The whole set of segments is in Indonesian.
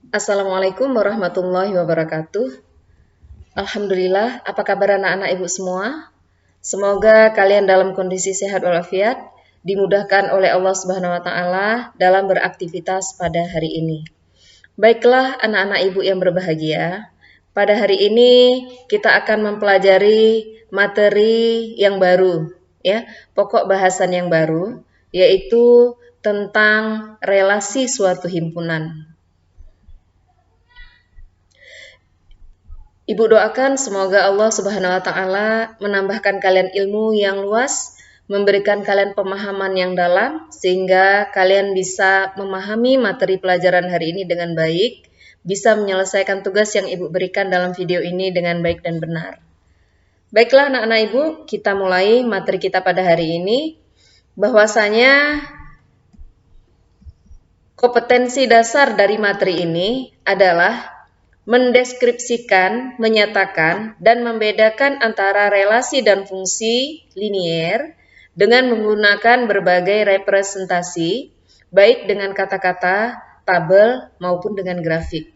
Assalamualaikum warahmatullahi wabarakatuh. Alhamdulillah, apa kabar anak-anak ibu semua? Semoga kalian dalam kondisi sehat walafiat, dimudahkan oleh Allah Subhanahu wa taala dalam beraktivitas pada hari ini. Baiklah anak-anak ibu yang berbahagia, pada hari ini kita akan mempelajari materi yang baru, ya, pokok bahasan yang baru, yaitu tentang relasi suatu himpunan. Ibu doakan semoga Allah Subhanahu wa taala menambahkan kalian ilmu yang luas, memberikan kalian pemahaman yang dalam sehingga kalian bisa memahami materi pelajaran hari ini dengan baik, bisa menyelesaikan tugas yang Ibu berikan dalam video ini dengan baik dan benar. Baiklah anak-anak Ibu, kita mulai materi kita pada hari ini. Bahwasanya kompetensi dasar dari materi ini adalah mendeskripsikan, menyatakan, dan membedakan antara relasi dan fungsi linier dengan menggunakan berbagai representasi, baik dengan kata-kata, tabel, maupun dengan grafik.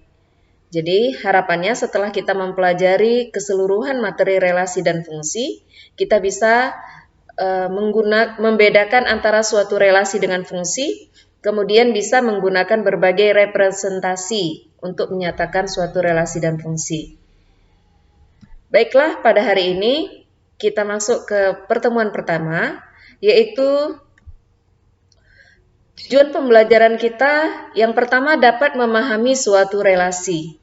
Jadi harapannya setelah kita mempelajari keseluruhan materi relasi dan fungsi, kita bisa membedakan antara suatu relasi dengan fungsi, kemudian bisa menggunakan berbagai representasi untuk menyatakan suatu relasi dan fungsi. Baiklah, pada hari ini kita masuk ke pertemuan pertama, yaitu tujuan pembelajaran kita yang pertama dapat memahami suatu relasi.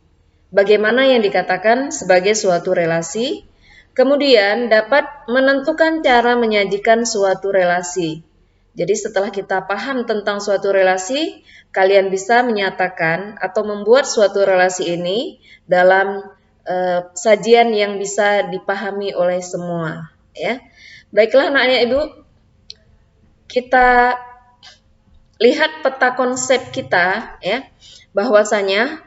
Bagaimana yang dikatakan sebagai suatu relasi, kemudian dapat menentukan cara menyajikan suatu relasi. Jadi setelah kita paham tentang suatu relasi, kalian bisa menyatakan atau membuat suatu relasi ini dalam sajian yang bisa dipahami oleh semua. Ya, baiklah anak-anak ibu, kita lihat peta konsep kita, ya, bahwasanya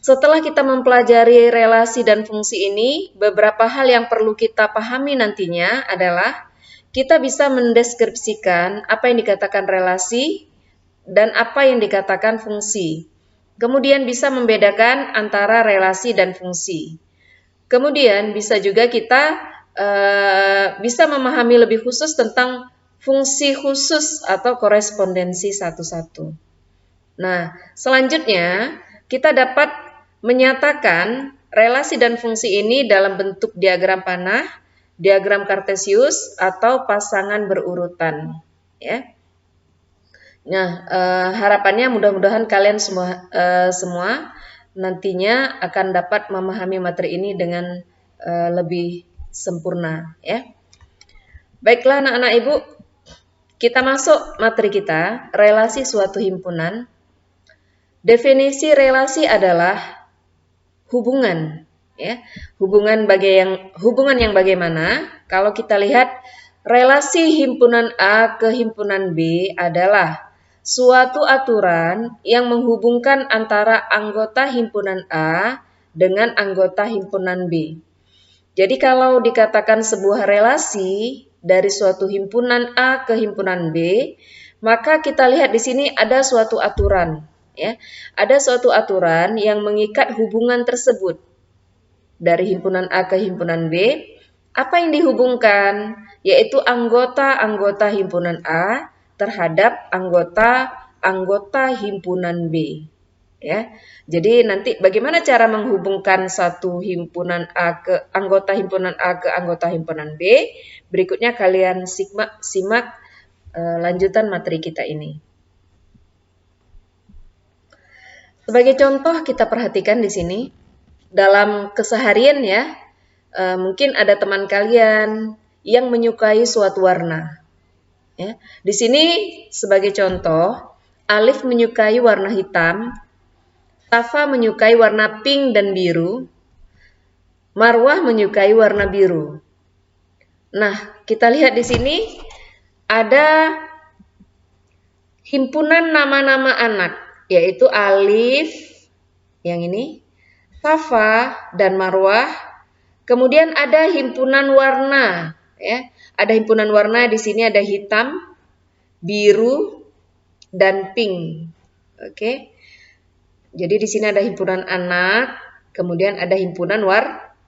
setelah kita mempelajari relasi dan fungsi ini, beberapa hal yang perlu kita pahami nantinya adalah kita bisa mendeskripsikan apa yang dikatakan relasi dan apa yang dikatakan fungsi. Kemudian bisa membedakan antara relasi dan fungsi. Kemudian bisa juga kita bisa memahami lebih khusus tentang fungsi khusus atau korespondensi satu-satu. Nah, selanjutnya kita dapat menyatakan relasi dan fungsi ini dalam bentuk diagram panah, diagram kartesius, atau pasangan berurutan. Ya. Nah, harapannya mudah-mudahan kalian semua nantinya akan dapat memahami materi ini dengan lebih sempurna. Ya. Baiklah anak-anak ibu, kita masuk materi kita, relasi suatu himpunan. Definisi relasi adalah hubungan, ya. Hubungan yang bagaimana? Kalau kita lihat relasi himpunan A ke himpunan B adalah suatu aturan yang menghubungkan antara anggota himpunan A dengan anggota himpunan B. Jadi kalau dikatakan sebuah relasi dari suatu himpunan A ke himpunan B, maka kita lihat di sini ada suatu aturan, ya. Ada suatu aturan yang mengikat hubungan tersebut dari himpunan A ke himpunan B. Apa yang dihubungkan? Yaitu anggota-anggota himpunan A terhadap anggota-anggota himpunan B. Ya. Jadi nanti bagaimana cara menghubungkan satu himpunan A ke anggota himpunan A ke anggota himpunan B? Berikutnya kalian simak lanjutan materi kita ini. Sebagai contoh kita perhatikan di sini dalam keseharian ya, mungkin ada teman kalian yang menyukai suatu warna. Ya. Di sini sebagai contoh, Alif menyukai warna hitam, Safa menyukai warna pink dan biru, Marwah menyukai warna biru. Nah, kita lihat di sini ada himpunan nama-nama anak, yaitu Alif, yang ini, Safa dan Marwah. Kemudian ada himpunan warna, ya. Ada himpunan warna di sini ada hitam, biru, dan pink. Oke. Jadi di sini ada himpunan anak, kemudian ada himpunan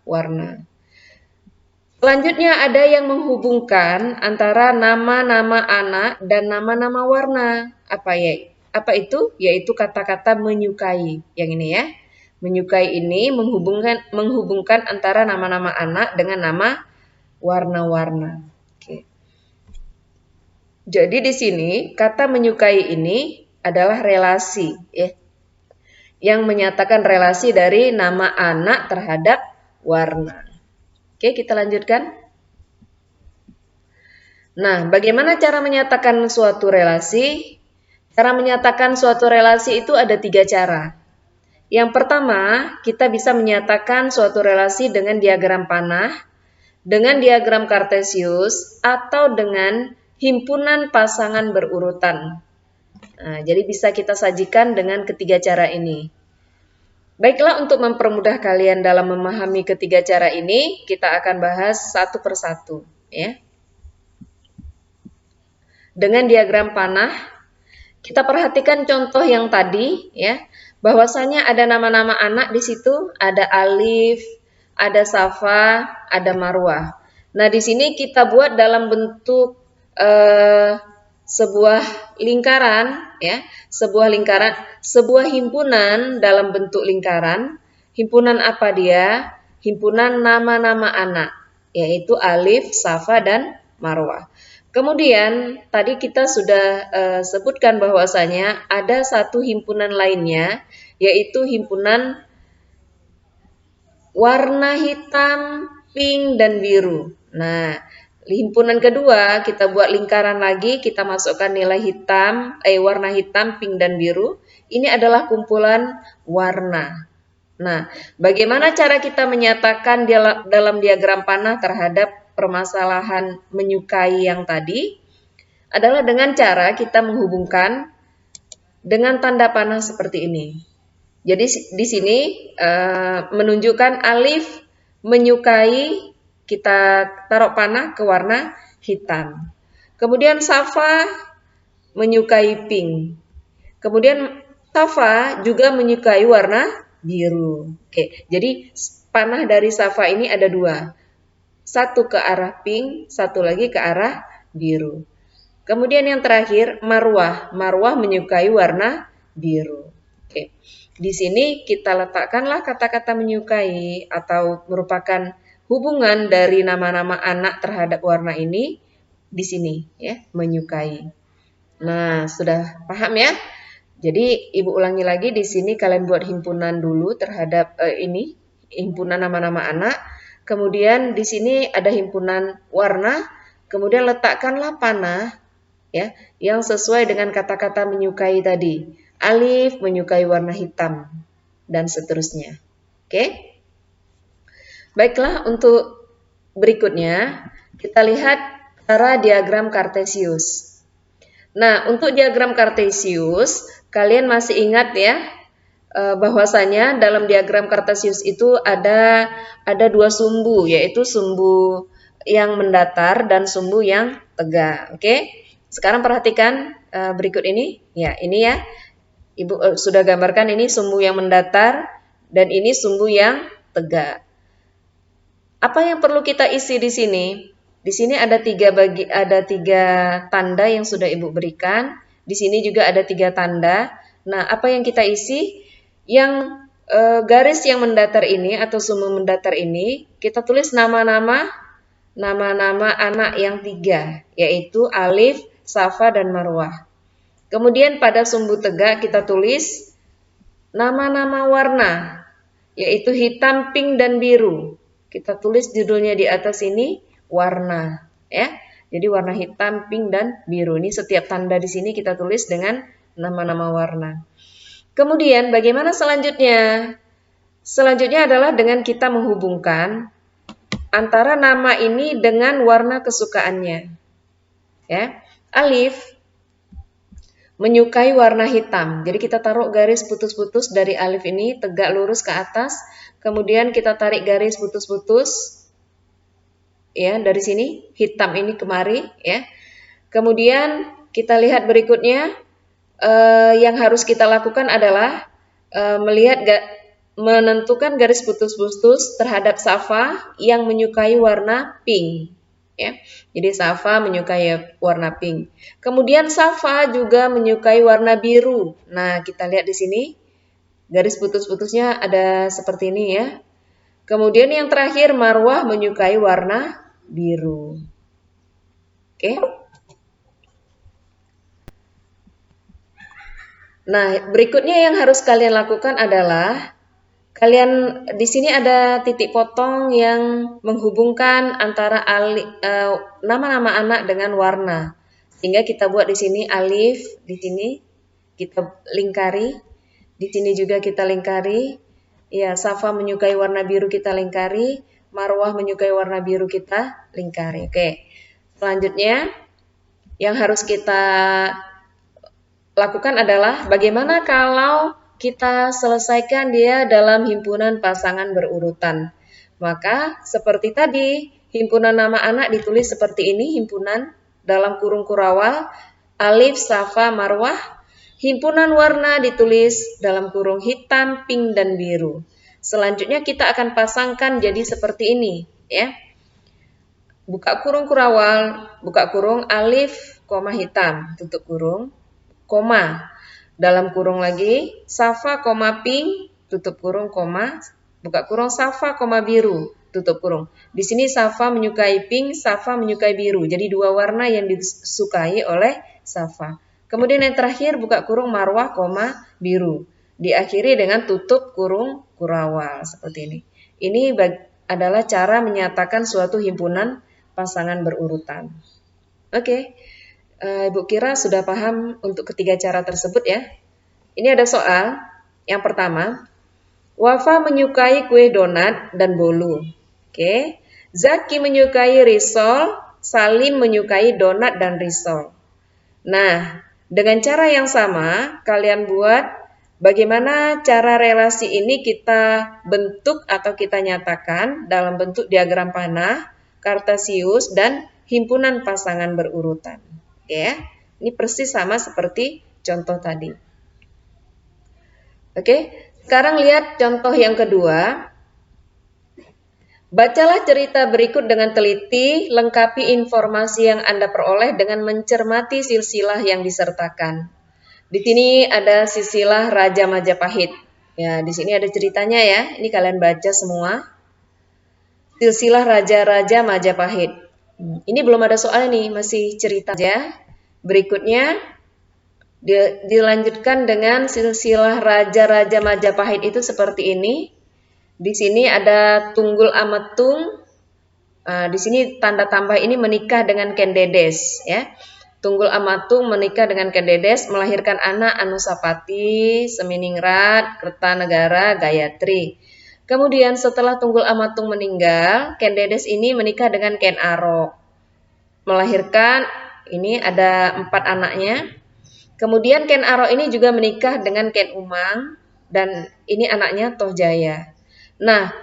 warna. Selanjutnya ada yang menghubungkan antara nama-nama anak dan nama-nama warna. Apa itu? Yaitu kata-kata menyukai. Yang ini ya. Menyukai ini menghubungkan antara nama-nama anak dengan nama warna-warna. Oke. Jadi di sini kata menyukai ini adalah relasi, ya, yang menyatakan relasi dari nama anak terhadap warna. Oke, kita lanjutkan. Nah, bagaimana cara menyatakan suatu relasi? Cara menyatakan suatu relasi itu ada 3 cara. Yang pertama, kita bisa menyatakan suatu relasi dengan diagram panah, dengan diagram kartesius, atau dengan himpunan pasangan berurutan. Nah, jadi bisa kita sajikan dengan ketiga cara ini. Baiklah, untuk mempermudah kalian dalam memahami ketiga cara ini, kita akan bahas satu persatu, ya. Dengan diagram panah, kita perhatikan contoh yang tadi, ya, bahwasanya ada nama-nama anak di situ, ada Alif, ada Safa, ada Marwah. Nah, di sini kita buat dalam bentuk sebuah lingkaran, ya, sebuah himpunan dalam bentuk lingkaran. Himpunan apa dia? Himpunan nama-nama anak, yaitu Alif, Safa, dan Marwah. Kemudian tadi kita sudah sebutkan bahwasanya ada satu himpunan lainnya, yaitu himpunan warna hitam, pink, dan biru. Nah, himpunan kedua kita buat lingkaran lagi, kita masukkan nilai warna hitam, pink, dan biru. Ini adalah kumpulan warna. Nah, bagaimana cara kita menyatakan dalam diagram panah terhadap permasalahan menyukai yang tadi? Adalah dengan cara kita menghubungkan dengan tanda panah seperti ini. Jadi di sini menunjukkan Alif menyukai, kita taruh panah ke warna hitam. Kemudian Safa menyukai pink. Kemudian Safa juga menyukai warna biru. Oke, jadi panah dari Safa ini ada 2. Satu ke arah pink, satu lagi ke arah biru. Kemudian yang terakhir Marwah. Marwah menyukai warna biru. Oke. Di sini kita letakkanlah kata-kata menyukai atau merupakan hubungan dari nama-nama anak terhadap warna ini di sini, ya, menyukai. Nah, sudah paham ya? Jadi Ibu ulangi lagi, di sini kalian buat himpunan dulu terhadap ini, himpunan nama-nama anak. Kemudian di sini ada himpunan warna, kemudian letakkanlah panah, ya, yang sesuai dengan kata-kata menyukai tadi. Alif menyukai warna hitam dan seterusnya. Oke? Baiklah, untuk berikutnya kita lihat cara diagram kartesius. Nah, untuk diagram kartesius, kalian masih ingat ya, bahwasanya dalam diagram kartesius itu ada 2 sumbu, yaitu sumbu yang mendatar dan sumbu yang tegak. Oke? Sekarang perhatikan berikut ini. Ya, ini ya. Ibu sudah gambarkan, ini sumbu yang mendatar dan ini sumbu yang tegak. Apa yang perlu kita isi di sini? Di sini ada 3 tanda yang sudah Ibu berikan. Di sini juga ada 3 tanda. Nah, apa yang kita isi? Yang garis yang mendatar ini atau sumbu mendatar ini, kita tulis nama-nama anak yang 3, yaitu Alif, Safa, dan Marwah. Kemudian pada sumbu tegak kita tulis nama-nama warna, yaitu hitam, pink, dan biru. Kita tulis judulnya di atas ini warna, ya. Jadi warna hitam, pink, dan biru. Ini setiap tanda di sini kita tulis dengan nama-nama warna. Kemudian bagaimana selanjutnya? Selanjutnya adalah dengan kita menghubungkan antara nama ini dengan warna kesukaannya. Ya. Alif menyukai warna hitam. Jadi kita taruh garis putus-putus dari alif ini tegak lurus ke atas. Kemudian kita tarik garis putus-putus, ya, dari sini hitam ini kemari, ya. Kemudian kita lihat berikutnya, yang harus kita lakukan adalah menentukan garis putus-putus terhadap Safa yang menyukai warna pink. Ya, jadi Safa menyukai warna pink. Kemudian Safa juga menyukai warna biru. Nah, kita lihat di sini garis putus-putusnya ada seperti ini ya. Kemudian yang terakhir Marwah menyukai warna biru. Oke. Nah, berikutnya yang harus kalian lakukan adalah di sini ada titik potong yang menghubungkan antara nama-nama anak dengan warna. Sehingga kita buat di sini alif, di sini kita lingkari, di sini juga kita lingkari. Ya, Safa menyukai warna biru kita lingkari, Marwah menyukai warna biru kita lingkari. Oke. Selanjutnya yang harus kita lakukan adalah bagaimana kalau kita selesaikan dia dalam himpunan pasangan berurutan. Maka seperti tadi, himpunan nama anak ditulis seperti ini, himpunan dalam kurung kurawal, alif, safa, marwah. Himpunan warna ditulis dalam kurung hitam, pink, dan biru. Selanjutnya kita akan pasangkan jadi seperti ini, ya. Buka kurung kurawal, buka kurung alif, koma hitam, tutup kurung, koma. Dalam kurung lagi, Safa, pink, tutup kurung, koma, buka kurung, Safa, biru, tutup kurung. Di sini Safa menyukai pink, Safa menyukai biru. Jadi dua warna yang disukai oleh Safa. Kemudian yang terakhir, buka kurung, Marwah, biru. Diakhiri dengan tutup kurung kurawal, seperti ini. Ini adalah cara menyatakan suatu himpunan pasangan berurutan. Oke. Ibu kira sudah paham untuk ketiga cara tersebut ya. Ini ada soal. Yang pertama, Wafa menyukai kue donat dan bolu. Oke. Zaki menyukai risol, Salim menyukai donat dan risol. Nah, dengan cara yang sama, kalian buat bagaimana cara relasi ini kita bentuk atau kita nyatakan dalam bentuk diagram panah, kartesius, dan himpunan pasangan berurutan. Ya, ini persis sama seperti contoh tadi. Oke, sekarang lihat contoh yang kedua. Bacalah cerita berikut dengan teliti, lengkapi informasi yang Anda peroleh dengan mencermati silsilah yang disertakan. Di sini ada silsilah Raja Majapahit. Ya, di sini ada ceritanya ya. Ini kalian baca semua. Silsilah Raja-Raja Majapahit. Ini belum ada soal nih, masih cerita aja. Berikutnya dilanjutkan dengan silsilah Raja-Raja Majapahit itu seperti ini. Di sini ada Tunggul Ametung. Di sini tanda tambah ini menikah dengan Kendedes, ya. Tunggul Ametung menikah dengan Kendedes, melahirkan anak Anusapati, Seminingrat, Kertanegara, Gayatri. Kemudian setelah Tunggul Ametung meninggal, Kendedes ini menikah dengan Ken Arok, melahirkan ini ada 4 anaknya. Kemudian Ken Arok ini juga menikah dengan Ken Umang dan ini anaknya Tohjaya. Nah,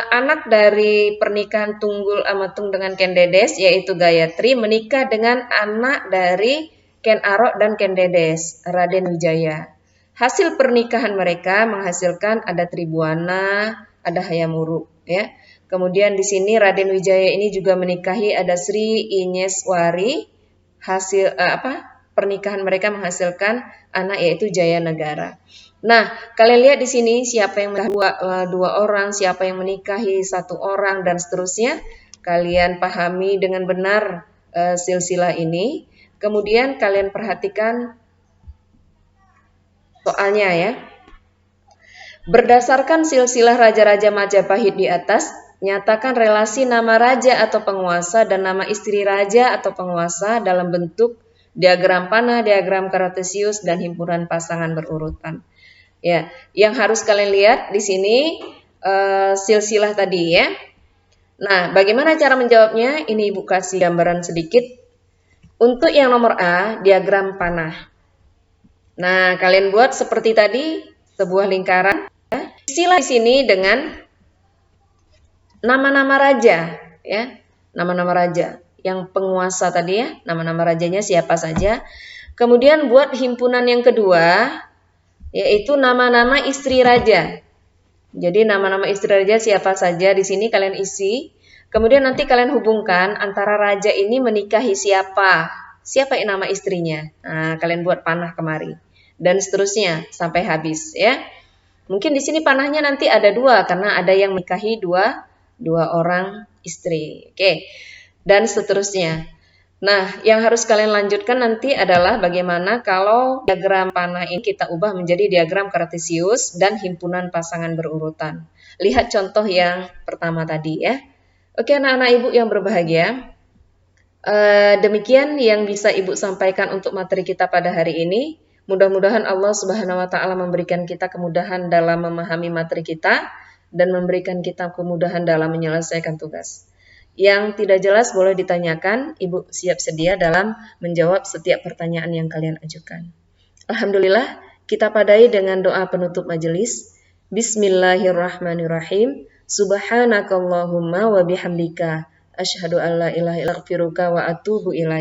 anak dari pernikahan Tunggul Ametung dengan Ken Dedes yaitu Gayatri menikah dengan anak dari Ken Arok dan Ken Dedes, Raden Wijaya. Hasil pernikahan mereka menghasilkan ada Tribuana, ada Hayamuruk, ya. Kemudian di sini Raden Wijaya ini juga menikahi ada Sri Inyeswari. Hasil pernikahan mereka menghasilkan anak yaitu Jaya Negara. Nah, kalian lihat di sini siapa yang dua orang, siapa yang menikahi 1 orang dan seterusnya. Kalian pahami dengan benar silsilah ini. Kemudian kalian perhatikan soalnya ya. Berdasarkan silsilah raja-raja Majapahit di atas, nyatakan relasi nama raja atau penguasa dan nama istri raja atau penguasa dalam bentuk diagram panah, diagram kartesius, dan himpunan pasangan berurutan. Ya, yang harus kalian lihat di sini silsilah tadi ya. Nah, bagaimana cara menjawabnya? Ini Ibu kasih gambaran sedikit. Untuk yang nomor A, diagram panah. Nah, kalian buat seperti tadi, sebuah lingkaran. Ya. Isilah di sini dengan nama-nama raja, ya, nama-nama raja. Yang penguasa tadi ya, nama-nama rajanya siapa saja. Kemudian buat himpunan yang kedua. yaitu nama-nama istri raja. Jadi nama-nama istri raja siapa saja di sini kalian isi. Kemudian nanti kalian hubungkan antara raja ini menikahi siapa. Siapa nama istrinya. Nah, kalian buat panah kemari. Dan seterusnya sampai habis ya. Mungkin di sini panahnya nanti ada dua karena ada yang menikahi dua orang istri. Oke. Dan seterusnya. Nah, yang harus kalian lanjutkan nanti adalah bagaimana kalau diagram panah ini kita ubah menjadi diagram kartesius dan himpunan pasangan berurutan. Lihat contoh yang pertama tadi ya. Oke, anak-anak ibu yang berbahagia. Demikian yang bisa ibu sampaikan untuk materi kita pada hari ini. Mudah-mudahan Allah Subhanahu wa taala memberikan kita kemudahan dalam memahami materi kita dan memberikan kita kemudahan dalam menyelesaikan tugas. Yang tidak jelas boleh ditanyakan, Ibu siap sedia dalam menjawab setiap pertanyaan yang kalian ajukan. Alhamdulillah, kita padai dengan doa penutup majelis. Bismillahirrahmanirrahim. Subhanakallahumma wa bihamdika asyhadu an la ilaha illa anta wa atubu ilaik.